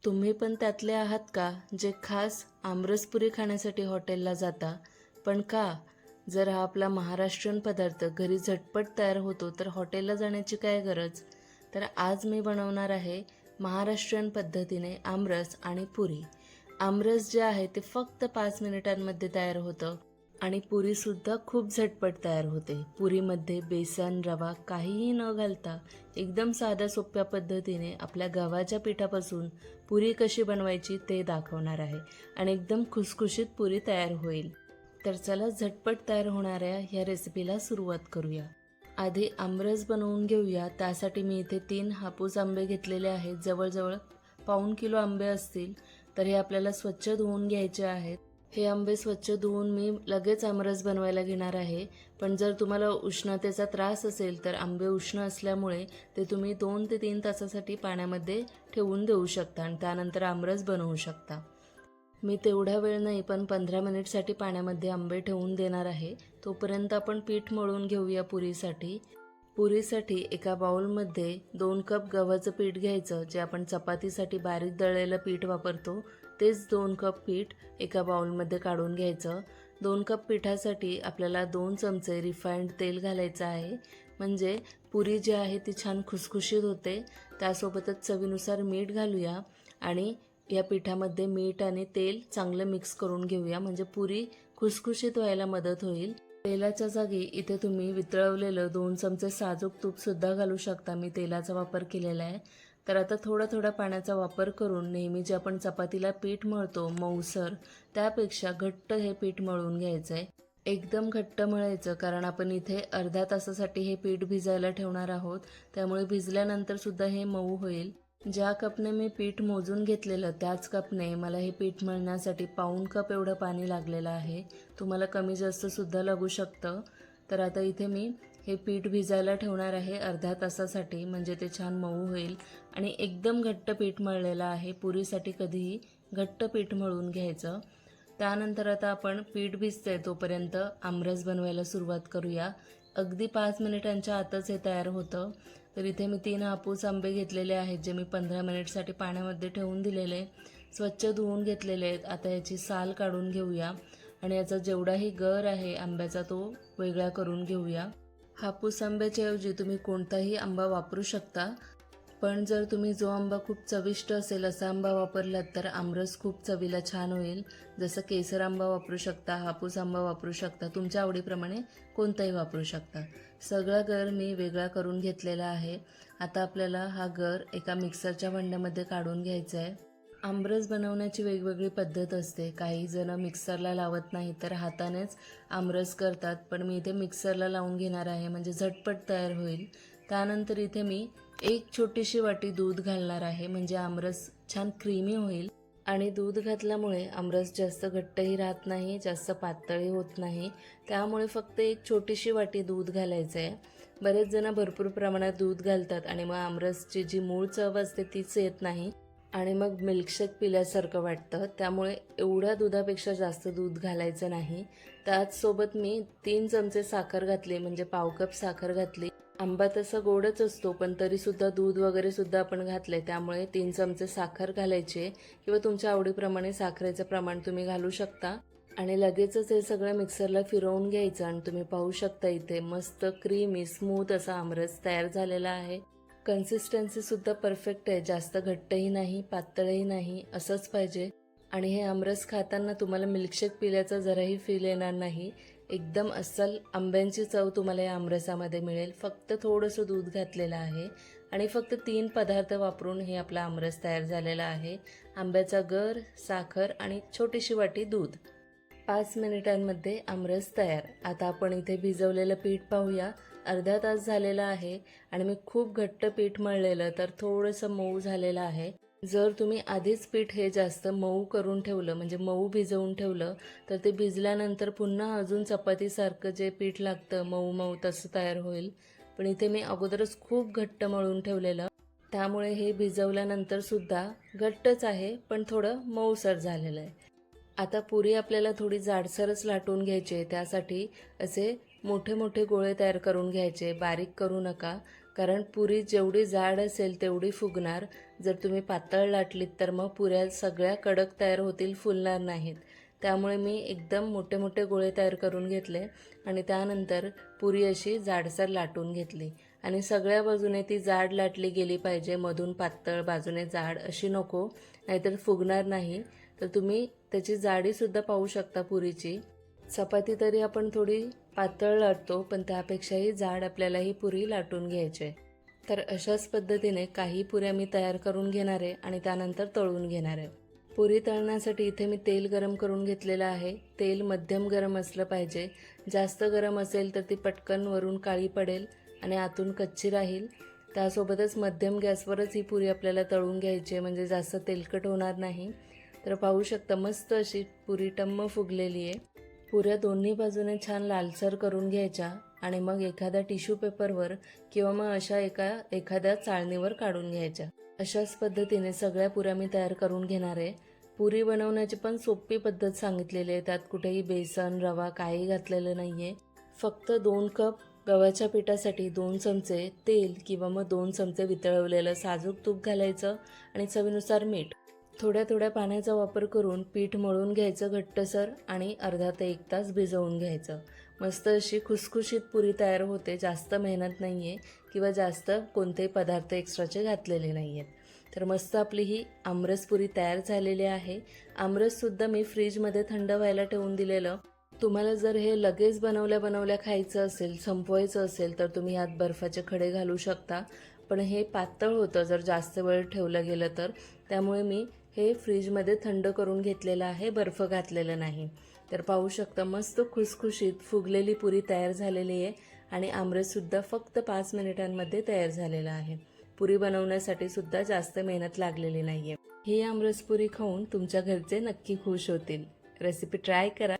तुम्ही पण त्यातले आहात का जे खास आमरस पुरी खाण्यासाठी हॉटेलला जाता? पण का? जर हा आपला महाराष्ट्रीयन पदार्थ घरी झटपट तयार होतो तर हॉटेलला जाण्याची काय गरज? तर आज मी बनवणार आहे महाराष्ट्रीयन पद्धतीने आमरस आणि पुरी. आमरस जे आहे ते फक्त 5 मिनिटांमध्ये तयार होतं आणि पुरीसुद्धा खूप झटपट तयार होते. पुरीमध्ये बेसन, रवा काहीही न घालता एकदम साध्या सोप्या पद्धतीने आपल्या गव्हाच्या पिठापासून पुरी कशी बनवायची ते दाखवणार आहे आणि एकदम खुसखुशीत पुरी तयार होईल. तर चला झटपट तयार होणाऱ्या ह्या रेसिपीला सुरुवात करूया. आधी आमरस बनवून घेऊया. त्यासाठी मी इथे 3 हापूस आंबे घेतलेले आहेत. जवळजवळ पाऊण किलो आंबे असतील. तर हे आपल्याला स्वच्छ धुवून घ्यायचे आहेत. हे आंबे स्वच्छ धुवून मी लगेच आमरस बनवायला घेणार आहे. पण जर तुम्हाला उष्णतेचा त्रास असेल तर आंबे उष्ण असल्यामुळे ते तुम्ही 2 ते 3 तासासाठी पाण्यामध्ये ठेवून देऊ शकता आणि त्यानंतर आमरस बनवू शकता. मी तेवढा वेळ नाही पण 15 मिनिटसाठी पाण्यामध्ये आंबे ठेवून देणार आहे. तोपर्यंत आपण पीठ मळून घेऊया पुरीसाठी. पुरीसाठी एका बाउलमध्ये 2 कप गव्हाचं पीठ घ्यायचं. जे आपण चपातीसाठी बारीक दळलेलं पीठ वापरतो तेच 2 कप पीठ एका बाउलमध्ये काढून घ्यायचं. 2 कप पिठासाठी आपल्याला 2 चमचे रिफाइंड तेल घालायचं आहे. म्हणजे पुरी जी आहे ती छान खुसखुशीत होते. त्यासोबतच चवीनुसार मीठ घालूया आणि या पिठामध्ये मीठ आणि तेल चांगलं मिक्स करून घेऊया. म्हणजे पुरी खुसखुशीत व्हायला मदत होईल. तेलाच्या जागी इथे तुम्ही वितळवलेलं 2 चमचे साजूक तूपसुद्धा घालू शकता. मी तेलाचा वापर केलेला आहे. तर आता थोडा थोडा पाण्याचा वापर करून नेहमी जे आपण चपातीला पीठ मळतो मऊसर त्यापेक्षा घट्ट हे पीठ मळून घ्यायचं आहे. एकदम घट्ट मळायचं कारण आपण इथे अर्ध्या तासासाठी हे पीठ भिजायला ठेवणार आहोत. त्यामुळे भिजल्यानंतर सुद्धा हे मऊ होईल. ज्या कपने मी पीठ मोजून घेतलेलं त्याच कपने मला हे पीठ मळण्यासाठी पाऊण कप एवढं पाणी लागलेलं आहे. तुम्हाला कमी जास्त सुद्धा लागू शकतं. तर आता इथे मी हे पीठ भिजायला ठेवणार आहे अर्ध्या तासासाठी. म्हणजे ते छान मऊ होईल आणि एकदम घट्ट पीठ मळलेलं आहे. पुरीसाठी कधीही घट्ट पीठ मळून घ्यायचं. त्यानंतर आता आपण पीठ भिजतंय तोपर्यंत आमरस बनवायला सुरुवात करूया. अगदी 5 मिनिटांच्या आतच हे तयार होतं. तर इथे मी 3 हापूस आंबे घेतलेले आहेत जे मी 15 मिनिटसाठी पाण्यामध्ये ठेवून दिलेले. स्वच्छ धुवून घेतलेले आहेत. आता याची साल काढून घेऊया आणि याचा जेवढाही गर आहे आंब्याचा तो वेगळा करून घेऊया. हापूस आंब्याच्या ऐवजी तुम्ही कोणताही आंबा वापरू शकता. पण जर तुम्ही जो आंबा खूप चविष्ट असेल असा आंबा वापरलात तर आमरस खूप चवीला छान होईल. जसं केसर आंबा वापरू शकता, हापूस आंबा वापरू शकता, तुमच्या आवडीप्रमाणे कोणताही वापरू शकता. सगळा गर मी वेगळा करून घेतलेला आहे. आता आपल्याला हा गर एका मिक्सरच्या भांड्यामध्ये काढून घ्यायचा आहे. आमरस बनवण्याची वेगवेगळी पद्धत असते. काही जण मिक्सरला लावत नाही तर हातानेच आमरस करतात. पण मी इथे मिक्सरला लावून घेणार आहे म्हणजे झटपट तयार होईल. त्यानंतर इथे मी 1 छोटीशी वाटी दूध घालणार आहे म्हणजे आमरस छान क्रीमी होईल. आणि दूध घातल्यामुळे आमरस जास्त घट्टही राहत नाही, जास्त पातळही होत नाही. त्यामुळे फक्त 1 छोटीशी वाटी दूध घालायचं आहे. बरेच जण भरपूर प्रमाणात दूध घालतात आणि मग आमरसची जी मूळ चव असते तीच येत नाही आणि मग मिल्कशेक पिल्यासारखं वाटतं. त्यामुळे एवढ्या दुधापेक्षा जास्त दूध घालायचं नाही. त्याचसोबत मी 3 चमचे साखर घातली म्हणजे पाव कप साखर घातली. आंबा तसा गोडच असतो पण तरीसुद्धा दूध वगैरे सुद्धा आपण घातले त्यामुळे 3 चमचे साखर घालायचे किंवा तुमच्या आवडीप्रमाणे साखरेचं प्रमाण तुम्ही घालू शकता. आणि लगेचच हे सगळं मिक्सरला फिरवून घ्यायचं आणि तुम्ही पाहू शकता इथे मस्त क्रीमी स्मूथ असा आमरस तयार झालेला आहे. कन्सिस्टन्सी सुद्धा परफेक्ट आहे. जास्त घट्टही नाही पातळही नाही असंच पाहिजे. आणि हे आमरस खाताना तुम्हाला मिल्कशेक पिल्याचा जराही फील येणार नाही. एकदम अस्सल आंब्यांची चव तुम्हाला या आमरसामध्ये मिळेल. फक्त थोडंसं दूध घातलेलं आहे आणि फक्त 3 पदार्थ वापरून हे आपला आमरस तयार झालेला आहे. आंब्याचा गर, साखर आणि छोटीशी वाटी दूध. 5 मिनिटांमध्ये आमरस तयार. आता आपण इथे भिजवलेलं पीठ पाहूया. अर्धा तास झालेला आहे आणि मी खूप घट्ट पीठ मळलेलं तर थोडंसं मऊ झालेलं आहे. जर तुम्ही आधीच पीठ हे जास्त मऊ करून ठेवलं म्हणजे मऊ भिजवून ठेवलं तर ते भिजल्यानंतर पुन्हा अजून चपातीसारखं जे पीठ लागतं मऊ मऊ तसं तयार होईल. पण इथे मी अगोदरच खूप घट्ट मळून ठेवलेलं त्यामुळे हे भिजवल्यानंतर सुद्धा घट्टच आहे पण थोडं मऊसर झालेलं आहे. आता पुरी आपल्याला थोडी जाडसरच लाटून घ्यायची आहे. त्यासाठी असे मोठे मोठे गोळे तयार करून घ्यायचे. बारीक करू नका कारण पुरी जेवढी जाड असेल तेवढी फुगणार. जर तुम्ही पातळ लाटलीत तर मग पुऱ्या सगळ्या कडक तयार होतील, फुलणार नाहीत. त्यामुळे मी एकदम मोठे मोठे गोळे तयार करून घेतले आणि त्यानंतर पुरी अशी जाडसर लाटून घेतली. आणि सगळ्या बाजूने ती जाड लाटली गेली पाहिजे, मधून पातळ बाजूने जाड अशी नको, नाहीतर फुगणार नाही. तर तुम्ही त्याची जाडीसुद्धा पाहू शकता पुरीची. चपाती तरी आपण थोडी पातळ लाटतो, पण त्यापेक्षाही जाड आपल्याला ही पुरी लाटून घ्यायची आहे. तर अशाच पद्धतीने काही पुऱ्या मी तयार करून घेणार आहे आणि त्यानंतर तळून घेणार आहे. पुरी तळण्यासाठी इथे मी तेल गरम करून घेतलेलं आहे. तेल मध्यम गरम असलं पाहिजे. जास्त गरम असेल तर ती पटकन वरून काळी पडेल आणि आतून कच्ची राहील. त्यासोबतच मध्यम गॅसवरच ही पुरी आपल्याला तळून घ्यायची आहे, म्हणजे जास्त तेलकट होणार नाही. तर पाहू शकता मस्त अशी पुरी टम्म फुगलेली आहे. पुऱ्या दोन्ही बाजूने छान लालसर करून घ्यायच्या आणि मग एखाद्या टिश्यू पेपरवर किंवा मग अशा एखाद्या चाळणीवर काढून घ्यायच्या. अशाच पद्धतीने सगळ्या पुऱ्या मी तयार करून घेणार आहे. पुरी बनवण्याची पण सोपी पद्धत सांगितलेली आहे. त्यात कुठेही बेसन, रवा काही घातलेलं नाही आहे. फक्त 2 कप गव्हाच्या पिठासाठी 2 चमचे तेल किंवा मग 2 चमचे वितळवलेलं साजूक तूप घालायचं आणि चवीनुसार मीठ. थोड्या थोड्या पाण्याचा वापर करून पीठ मळून घ्यायचं घट्टसर आणि अर्धा ते 1 तास भिजवून घ्यायचं. मस्त अशी खुसखुशीत पुरी तयार होते. जास्त मेहनत नाही आहे किंवा जास्त कोणतेही पदार्थ एक्स्ट्राचे घातलेले नाही आहेत. तर मस्त आपली ही आमरस पुरी तयार झालेली आहे. आमरससुद्धा मी फ्रीजमध्ये थंड व्हायला ठेवून दिलेलं. तुम्हाला जर हे लगेच बनवल्या खायचं असेल, संपवायचं असेल, तर तुम्ही यात बर्फाचे खडे घालू शकता. पण हे पातळ होतं जर जास्त वेळ ठेवलं गेलं तर. त्यामुळे मी हे फ्रीजमध्ये थंड करून घेतलेलं आहे, बर्फ घातलेलं नाही. तर पाहू शकता मस्त खुसखुशीत फुगलेली पुरी तयार झालेली आहे आणि आमरससुद्धा फक्त 5 मिनिटांमध्ये तयार झालेला आहे. पुरी बनवण्यासाठी सुद्धा जास्त मेहनत लागलेली नाही आहे. ही आमरस पुरी खाऊन तुमच्या घरचे नक्की खुश होतील. रेसिपी ट्राय करा.